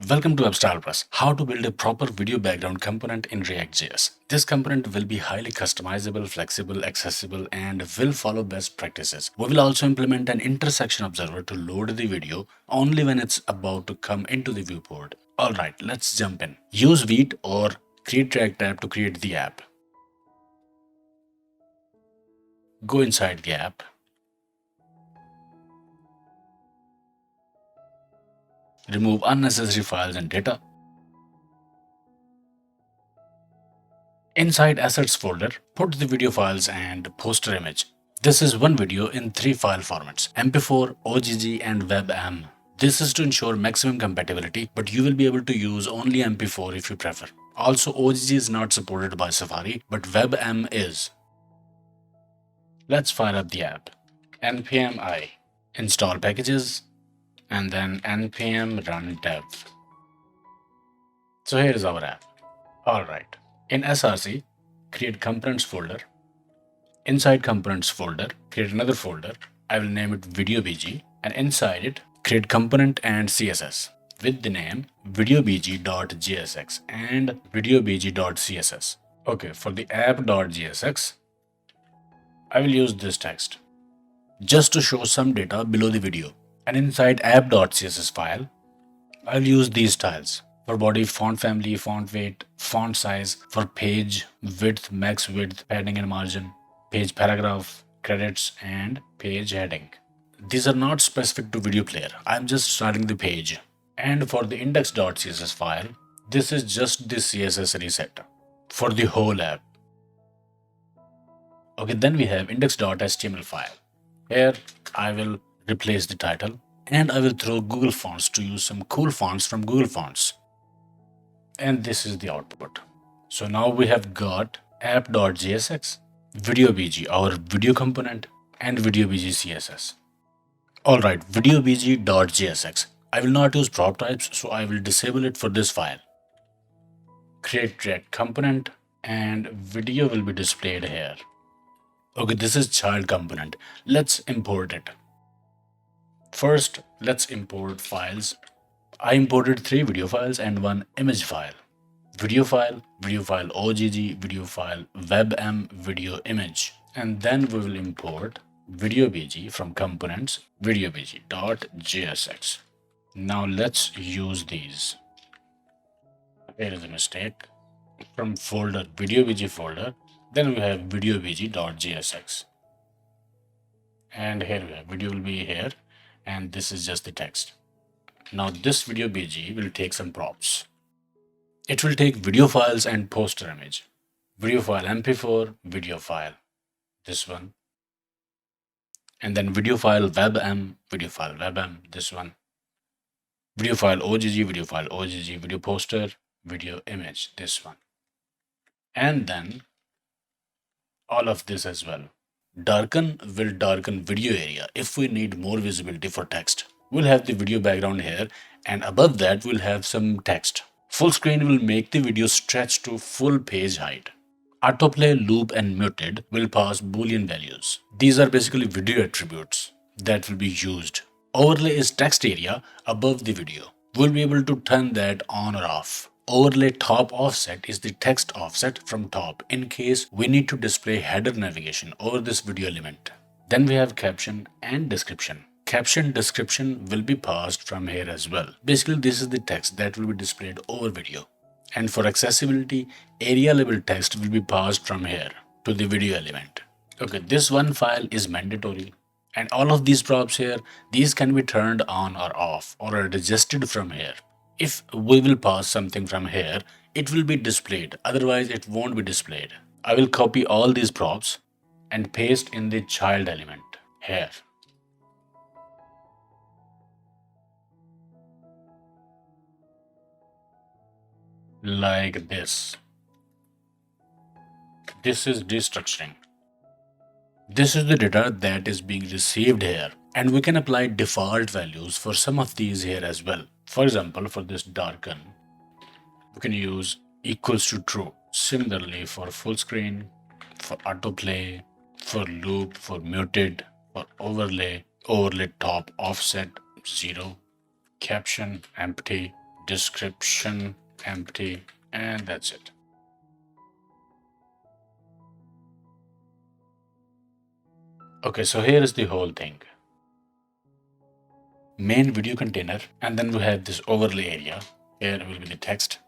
Welcome to Upstyle Plus, how to build a proper video background component in React.js. This component will be highly customizable, flexible, accessible, and will follow best practices. We will also implement an intersection observer to load the video only when it's about to come into the viewport. Alright, let's jump in. Use Vite or Create React tab to create the app. Go inside the app. Remove unnecessary files and data. Inside Assets folder, put the video files and poster image. This is one video in 3 file formats: MP4, OGG, and WebM. This is to ensure maximum compatibility, but you will be able to use only MP4 if you prefer. Also, OGG is not supported by Safari, but WebM is. Let's fire up the app. npm i install packages and then npm run dev. So here is our app. Alright. In SRC, create components folder. Inside components folder, create another folder. I will name it VideoBG, and inside it, create component and CSS with the name videobg.jsx and videobg.css. Okay, for the app.jsx, I will use this text just to show some data below the video. And inside app.css file, I'll use these styles. For body, font family, font weight, font size. For page, width, max width, padding and margin, page paragraph, credits, and page heading. These are not specific to video player. I'm just starting the page. And for the index.css file, this is just the CSS reset for the whole app. Okay, then we have index.html file. Here I will replace the title and I will throw Google Fonts to use some cool fonts from Google Fonts. And this is the output. So now we have got app.jsx, VideoBG, our video component, and VideoBG CSS. Alright, VideoBG.jsx. I will not use prop types, so I will disable it for this file. Create React component, and video will be displayed here. Okay, this is child component. Let's import it. First, let's import files. I imported 3 video files and 1 image file. Video file OGG, video file WebM, video image. And then we will import VideoBG from components videobg.jsx. Now let's use these. Here is a mistake. From folder VideoBG folder, then we have videobg.jsx. And here we have video will be here, and this is just the text. Now this VideoBG will take some props. It will take video files and poster image. Video file MP4, video file, this one. And then video file WebM, this one. Video file OGG, video poster, video image, this one. And then all of this as well. Darken will darken video area if we need more visibility for text. We'll have the video background here, and above that we'll have some text. Full screen will make the video stretch to full page height. Autoplay, loop, and muted will pass Boolean values. These are basically video attributes that will be used. Overlay is text area above the video. We'll be able to turn that on or off. Overlay top offset is the text offset from top in case we need to display header navigation over this video element. Then we have caption and description. Caption description will be passed from here as well. Basically, this is the text that will be displayed over video. And for accessibility, area label text will be passed from here to the video element. Okay, this one file is mandatory. And all of these props here, these can be turned on or off or are adjusted from here. If we will pass something from here, it will be displayed. Otherwise, it won't be displayed. I will copy all these props and paste in the child element here. Like this. This is destructuring. This is the data that is being received here, and we can apply default values for some of these here as well. For example, for this darken, we can use equals to true. Similarly, for full screen, for autoplay, for loop, for muted, for overlay top offset 0, caption empty, description empty, and that's it. Okay, so here is the whole thing. Main video container, and then we have this overlay area. Here will be the text,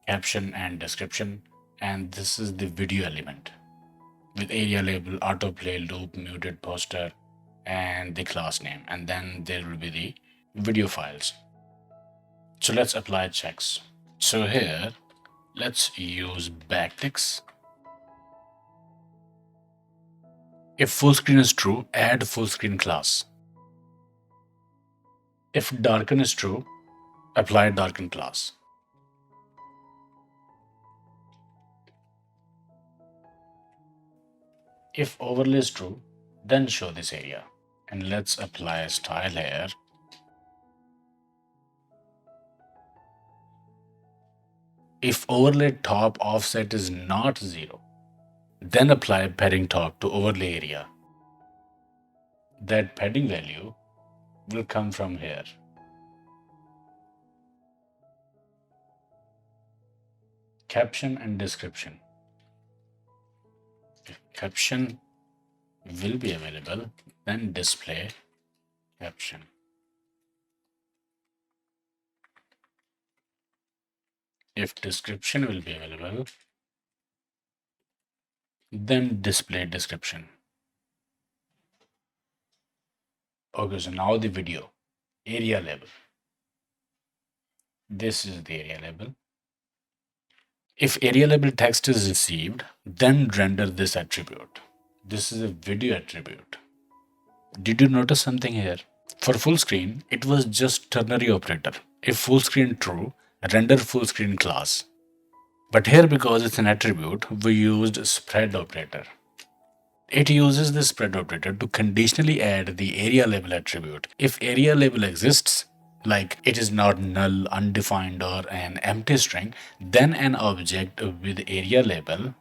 caption and description, and this is the video element with area label, autoplay, loop, muted, poster, and the class name, and then there will be the video files. So let's apply checks. So here, let's use backticks. If full screen is true, add full screen class. If darken is true, apply darken class. If overlay is true, then show this area. And let's apply a style here. If overlay top offset is not 0, then apply padding top to overlay area. That padding value will come from here. Caption and description. If caption will be available, then display caption. If description will be available, then display description. Okay, so now the video area label. This is the area label. If area label text is received, then render this attribute. This is a video attribute. Did you notice something here? For full screen, it was just ternary operator. If full screen true, render full screen class. But here, because it's an attribute, we used spread operator. It uses the spread operator to conditionally add the area label attribute. If area label exists, like it is not null, undefined, or an empty string, then an object with area label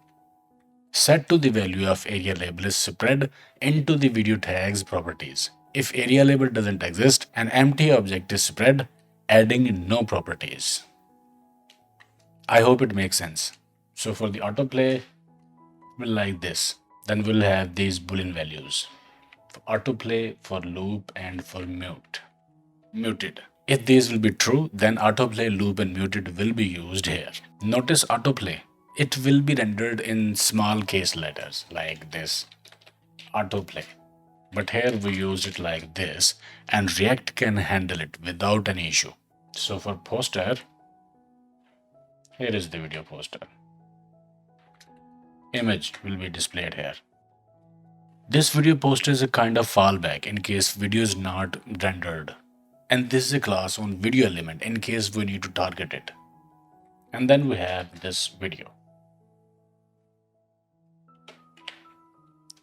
set to the value of area label is spread into the video tags properties. If area label doesn't exist, an empty object is spread, adding no properties. I hope it makes sense. So for the autoplay, we'll like this. Then we'll have these boolean values. For autoplay, for loop, and for muted. If these will be true, then autoplay, loop, and muted will be used here. Notice autoplay. It will be rendered in small case letters like this, autoplay. But here we use it like this, and React can handle it without any issue. So for poster, here is the video poster. Image will be displayed here. This video poster is a kind of fallback in case video is not rendered. And this is a class on video element in case we need to target it. And then we have this video.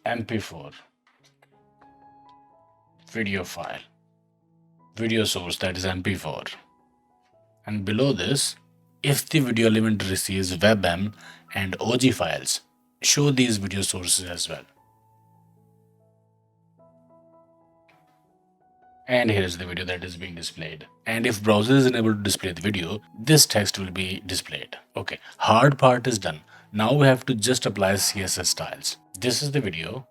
MP4 video file, video source, that is MP4. And below this, if the video element receives WebM and OG files, show these video sources as well. And here is the video that is being displayed. And if browser is unable to display the video, this text will be displayed. Okay, hard part is done. Now we have to just apply CSS styles. This is the video.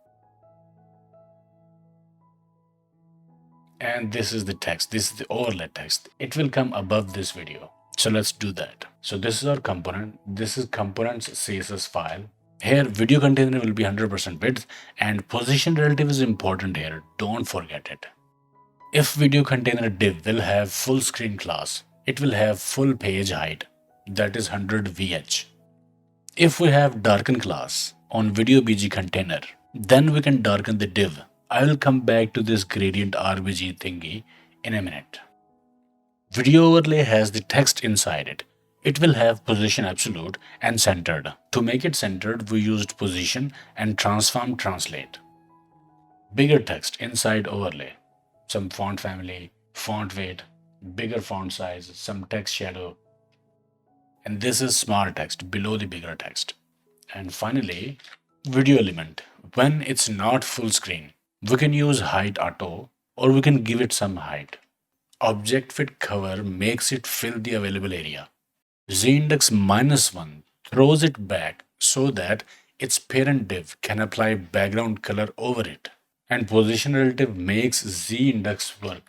And this is the text. This is the overlay text. It will come above this video. So let's do that. So this is our component. This is components CSS file. Here video container will be 100% width, and position relative is important here. Don't forget it. If video container div will have full screen class, it will have full page height, that is 100 VH. If we have darken class on video BG container, then we can darken the div. I will come back to this gradient RBG thingy in a minute. Video overlay has the text inside it. It will have position absolute and centered. To make it centered, we used position and transform translate. Bigger text inside overlay. Some font family, font weight, bigger font size, some text shadow. And this is small text below the bigger text. And finally, video element. When it's not full screen, we can use height auto, or we can give it some height. object fit cover makes it fill the available area. Z-index -1 throws it back so that its parent div can apply background color over it. And position relative makes Z-index work.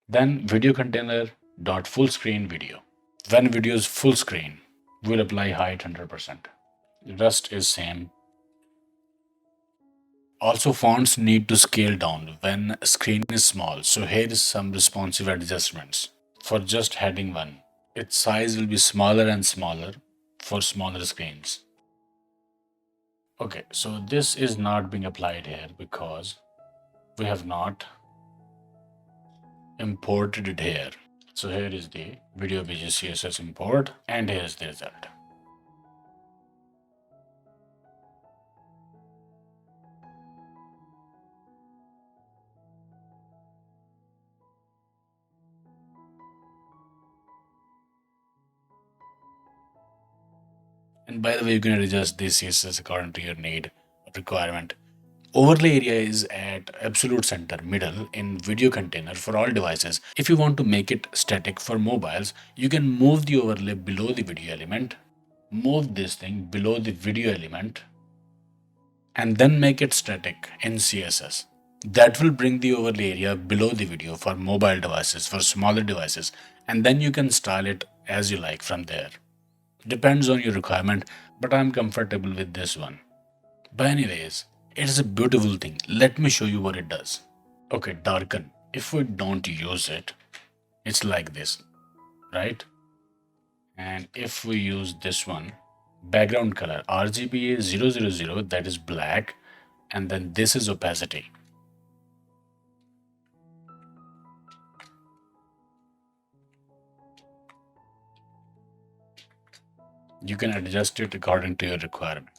Then video container dot full screen video. When video is full screen, we'll apply height 100%. Rest is same. Also, fonts need to scale down when screen is small. So here is some responsive adjustments. For just heading 1, its size will be smaller and smaller for smaller screens. Okay, so this is not being applied here because we have not imported it here. So here is the video BG CSS import and here's the result. And by the way, you can adjust this CSS according to your need requirement. Overlay area is at absolute center middle in video container for all devices. If you want to make it static for mobiles, you can move the overlay below the video element, move this thing below the video element, and then make it static in CSS. That will bring the overlay area below the video for mobile devices, for smaller devices, and then you can style it as you like from there. Depends on your requirement, but I'm comfortable with this one. But anyways, it is a beautiful thing. Let me show you what it does. Okay, darken. If we don't use it, it's like this, right? And if we use this one, background color, RGB is 000, that is black, and then this is opacity. You can adjust it according to your requirement.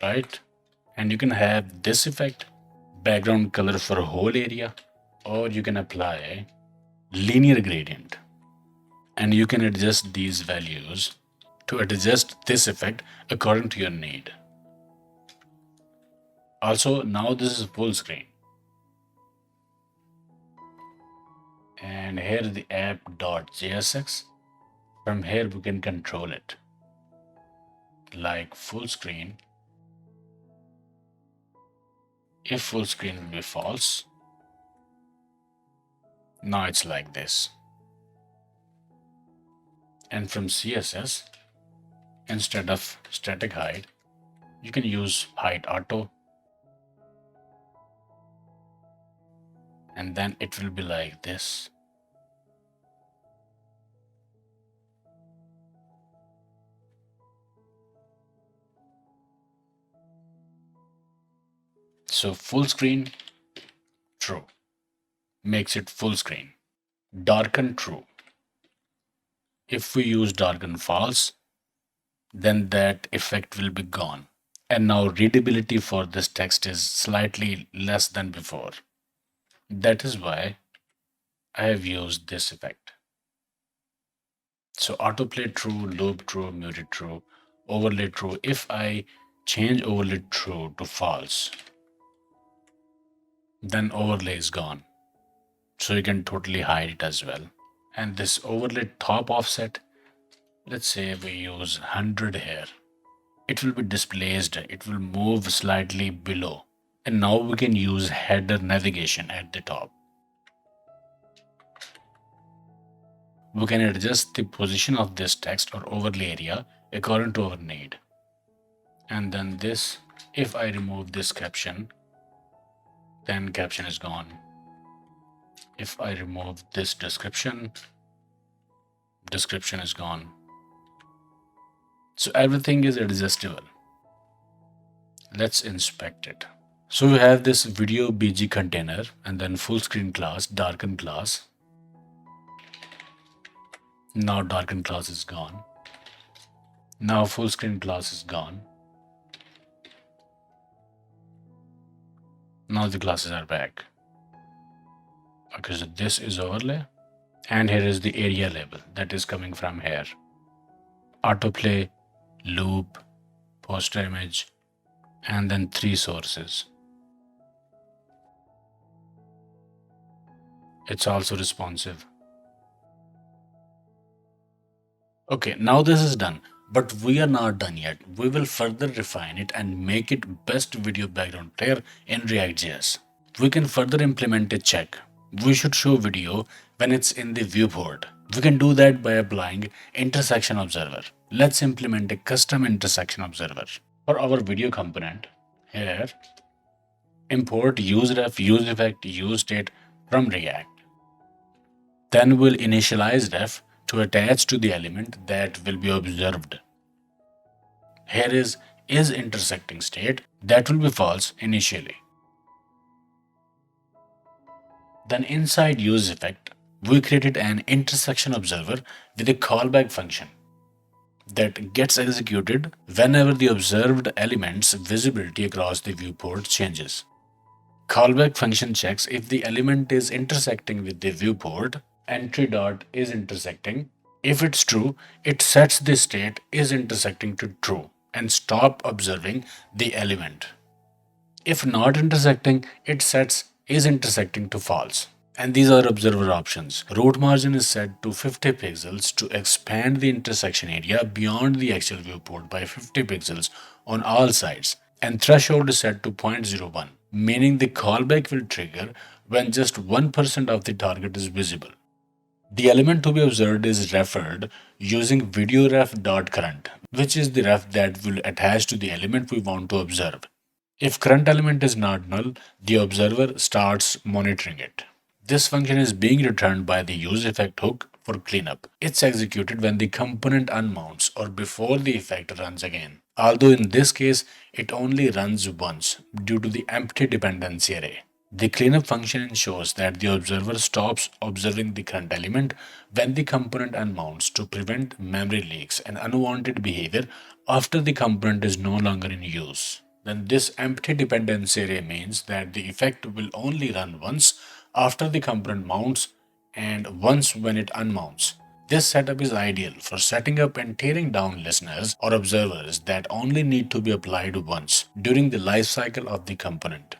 Right? And you can have this effect, background color for a whole area, or you can apply linear gradient. And you can adjust these values to adjust this effect according to your need. Also, now this is full screen. And here is the app.jsx. From here we can control it. Like full screen. If full screen will be false, now it's like this. And from CSS, instead of static height, you can use height auto. And then it will be like this. So full screen, true, makes it full screen. Darken, true. If we use darken false, then that effect will be gone. And now readability for this text is slightly less than before. That is why I have used this effect. So autoplay true, loop true, muted true, overlay true. If I change overlay true to false, then overlay is gone. So you can totally hide it as well. And this overlay top offset, let's say we use 100 here. It will be displaced, it will move slightly below. And now we can use header navigation at the top. We can adjust the position of this text or overlay area according to our need. And then this, if I remove this caption, then caption is gone. If I remove this description, description is gone. So everything is adjustable. Let's inspect it. So we have this video BG container and then full screen class, darken class. Now darken class is gone. Now full screen class is gone. Now the classes are back. Okay, so this is overlay. And here is the area label that is coming from here. Autoplay, loop, poster image, and then 3 sources. It's also responsive. Okay, now this is done, but we are not done yet. We will further refine it and make it best video background player in React.js. We can further implement a check. We should show video when it's in the viewport. We can do that by applying intersection observer. Let's implement a custom intersection observer. For our video component, here, import useRef, useEffect, useState from React. Then we'll initialize ref to attach to the element that will be observed. Here is intersecting state that will be false initially. Then inside useEffect, we created an intersection observer with a callback function that gets executed whenever the observed element's visibility across the viewport changes. Callback function checks if the element is intersecting with the viewport. Entry dot is intersecting. If it's true, it sets the state is intersecting to true and stop observing the element. If not intersecting, it sets is intersecting to false. And these are observer options. Root margin is set to 50 pixels to expand the intersection area beyond the actual viewport by 50 pixels on all sides. And threshold is set to 0.01, meaning the callback will trigger when just 1% of the target is visible. The element to be observed is referred using videoref.current, which is the ref that will attach to the element we want to observe. If current element is not null, the observer starts monitoring it. This function is being returned by the useEffect hook for cleanup. It's executed when the component unmounts or before the effect runs again. Although in this case, it only runs once due to the empty dependency array. The cleanup function ensures that the observer stops observing the current element when the component unmounts to prevent memory leaks and unwanted behavior after the component is no longer in use. Then this empty dependency array means that the effect will only run once after the component mounts and once when it unmounts. This setup is ideal for setting up and tearing down listeners or observers that only need to be applied once during the life cycle of the component.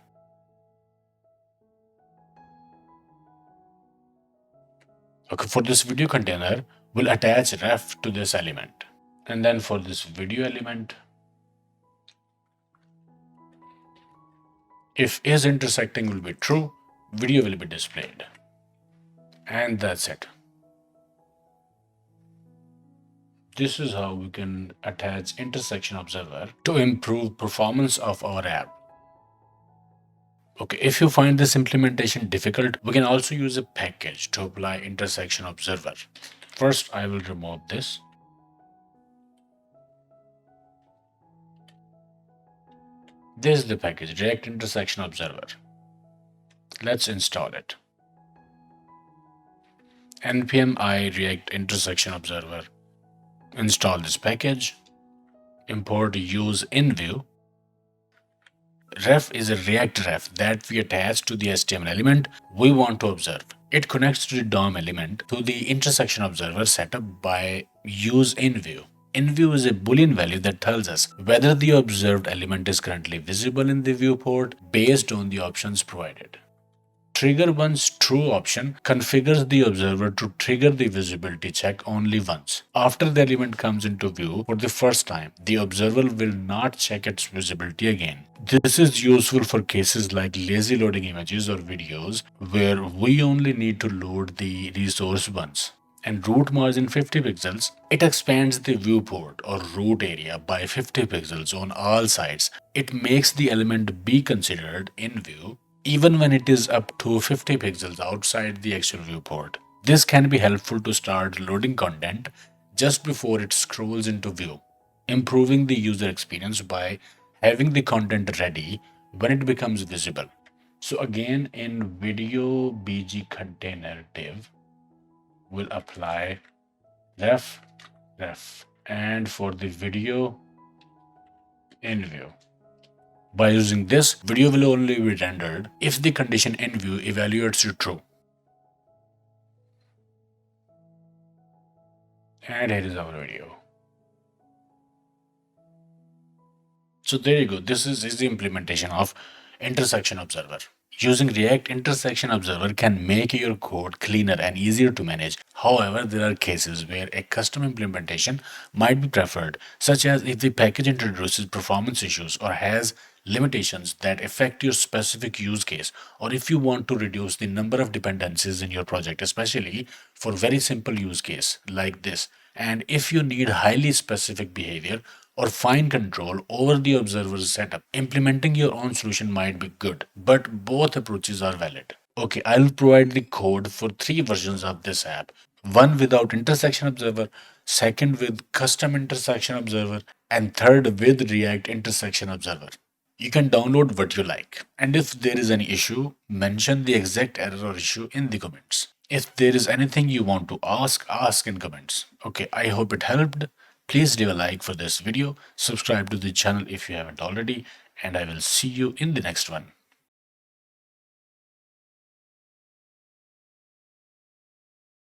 Okay, for this video container, we'll attach ref to this element. And then for this video element, if is intersecting will be true, video will be displayed. And that's it. This is how we can attach intersection observer to improve performance of our app. Okay, if you find this implementation difficult, we can also use a package to apply intersection observer. First, I will remove this. This is the package, React Intersection Observer. Let's install it. npm i react intersection observer. Install this package. Import use InView. Ref is a React ref that we attach to the HTML element we want to observe. It connects to the DOM element to the intersection observer setup by use InView. InView is a Boolean value that tells us whether the observed element is currently visible in the viewport based on the options provided. Trigger once true option configures the observer to trigger the visibility check only once. After the element comes into view for the first time, the observer will not check its visibility again. This is useful for cases like lazy loading images or videos where we only need to load the resource once. And root margin 50 pixels, it expands the viewport or root area by 50 pixels on all sides. It makes the element be considered in view even when it is up to 50 pixels outside the actual viewport. This can be helpful to start loading content just before it scrolls into view, improving the user experience by having the content ready when it becomes visible. So again, in video bg container div, we'll apply ref, and for the video in view. By using this, video will only be rendered if the condition in view evaluates to true. And here is our video. So there you go. This is the implementation of intersection observer. Using React intersection observer can make your code cleaner and easier to manage. However, there are cases where a custom implementation might be preferred, such as if the package introduces performance issues or has limitations that affect your specific use case, or if you want to reduce the number of dependencies in your project, especially for very simple use case like this. And if you need highly specific behavior or fine control over the observer's setup, implementing your own solution might be good, but both approaches are valid. Okay, I'll provide the code for three versions of this app: one without intersection observer, second with custom intersection observer, and third with React intersection observer. You can download what you like. And if there is any issue, mention the exact error or issue in the comments. If there is anything you want to ask in comments. Okay, I hope it helped. Please leave a like for this video, subscribe to the channel if you haven't already, and I will see you in the next one.